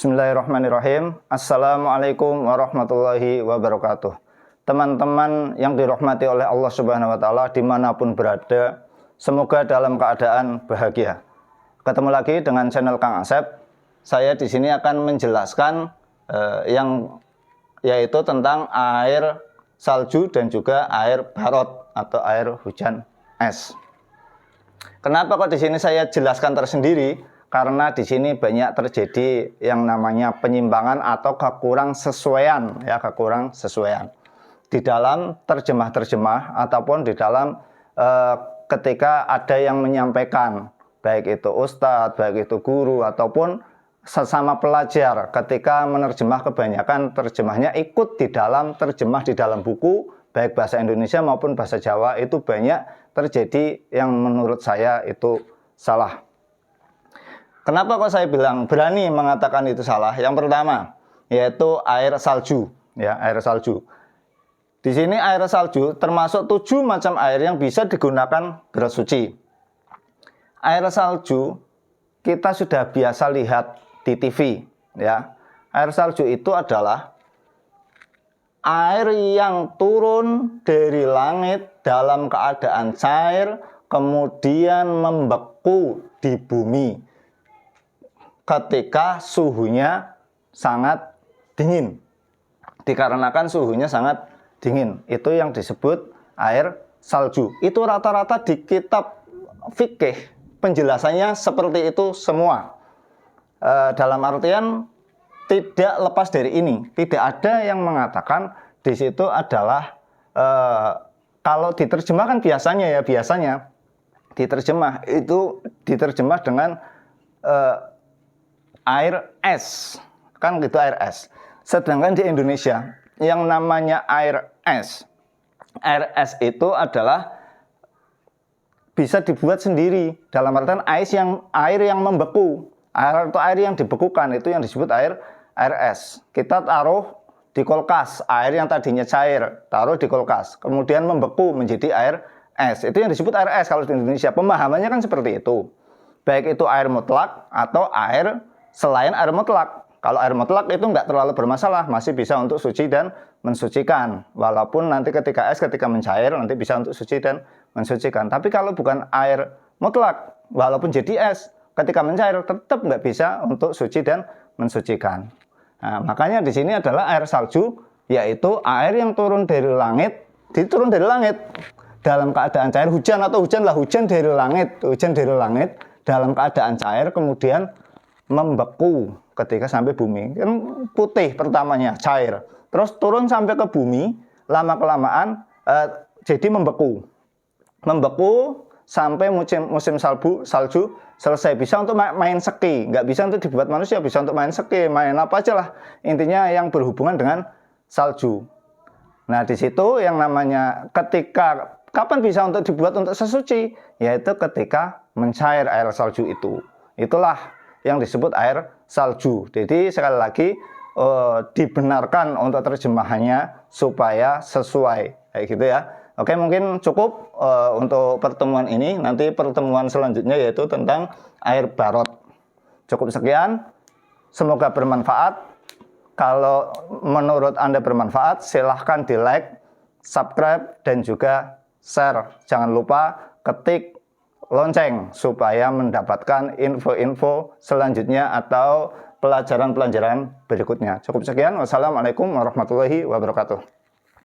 Bismillahirrahmanirrahim. Assalamualaikum warahmatullahi wabarakatuh. Teman-teman yang dirahmati oleh Allah Subhanahu wa Ta'ala dimanapun berada, semoga dalam keadaan bahagia. Ketemu lagi dengan channel Kang Asep. Saya di sini akan menjelaskan yaitu tentang air salju dan juga air barot atau air hujan es. Kenapa kok di sini saya jelaskan tersendiri? Karena di sini banyak terjadi yang namanya penyimpangan atau kekurang sesuaian di dalam terjemah ataupun di dalam ketika ada yang menyampaikan, baik itu ustadz, baik itu guru ataupun sesama pelajar, ketika menerjemah kebanyakan terjemahnya ikut di dalam terjemah di dalam buku baik bahasa Indonesia maupun bahasa Jawa, itu banyak terjadi yang menurut saya itu salah. Kenapa kok saya bilang berani mengatakan itu salah? Yang pertama yaitu air salju, air salju. Di sini air salju termasuk 7 macam air yang bisa digunakan bersuci. Air salju kita sudah biasa lihat di TV, ya. Air salju itu adalah air yang turun dari langit dalam keadaan cair kemudian membeku di bumi ketika suhunya sangat dingin. Dikarenakan suhunya sangat dingin, itu yang disebut air salju. Itu rata-rata di kitab fikih penjelasannya seperti itu semua. Dalam artian tidak lepas dari ini. Tidak ada yang mengatakan di situ adalah kalau diterjemahkan biasanya diterjemah dengan air es, kan gitu, air es. Sedangkan di Indonesia yang namanya air es itu adalah bisa dibuat sendiri, dalam artian air yang membeku, air yang dibekukan, itu yang disebut air es. Kita taruh di kulkas, air yang tadinya cair taruh di kulkas kemudian membeku menjadi air es, itu yang disebut air es. Kalau di Indonesia pemahamannya kan seperti itu, baik itu air mutlak atau air selain air mutlak. Kalau air mutlak itu nggak terlalu bermasalah, masih bisa untuk suci dan mensucikan. Walaupun nanti ketika mencair nanti bisa untuk suci dan mensucikan. Tapi kalau bukan air mutlak, walaupun jadi es, ketika mencair tetap nggak bisa untuk suci dan mensucikan. Nah, makanya di sini adalah air salju, yaitu air yang turun dari langit dalam keadaan cair, hujan dari langit dalam keadaan cair kemudian membeku ketika sampai bumi. Kan putih pertamanya, cair, terus turun sampai ke bumi, lama-kelamaan jadi membeku sampai musim salju selesai. Bisa untuk main ski, nggak bisa untuk dibuat manusia, bisa untuk main ski, main apa aja lah, intinya yang berhubungan dengan salju. Nah, di situ yang namanya kapan bisa untuk dibuat untuk sesuci, yaitu ketika mencair air salju itu. Itulah yang disebut air salju. Jadi sekali lagi dibenarkan untuk terjemahannya supaya sesuai kayak gitu ya. Oke, mungkin cukup untuk pertemuan ini. Nanti pertemuan selanjutnya yaitu tentang air barot. Cukup sekian, semoga bermanfaat. Kalau menurut Anda bermanfaat, silahkan di like, subscribe, dan juga share. Jangan lupa ketik lonceng supaya mendapatkan info-info selanjutnya atau pelajaran-pelajaran berikutnya. Cukup sekian. Wassalamualaikum warahmatullahi wabarakatuh.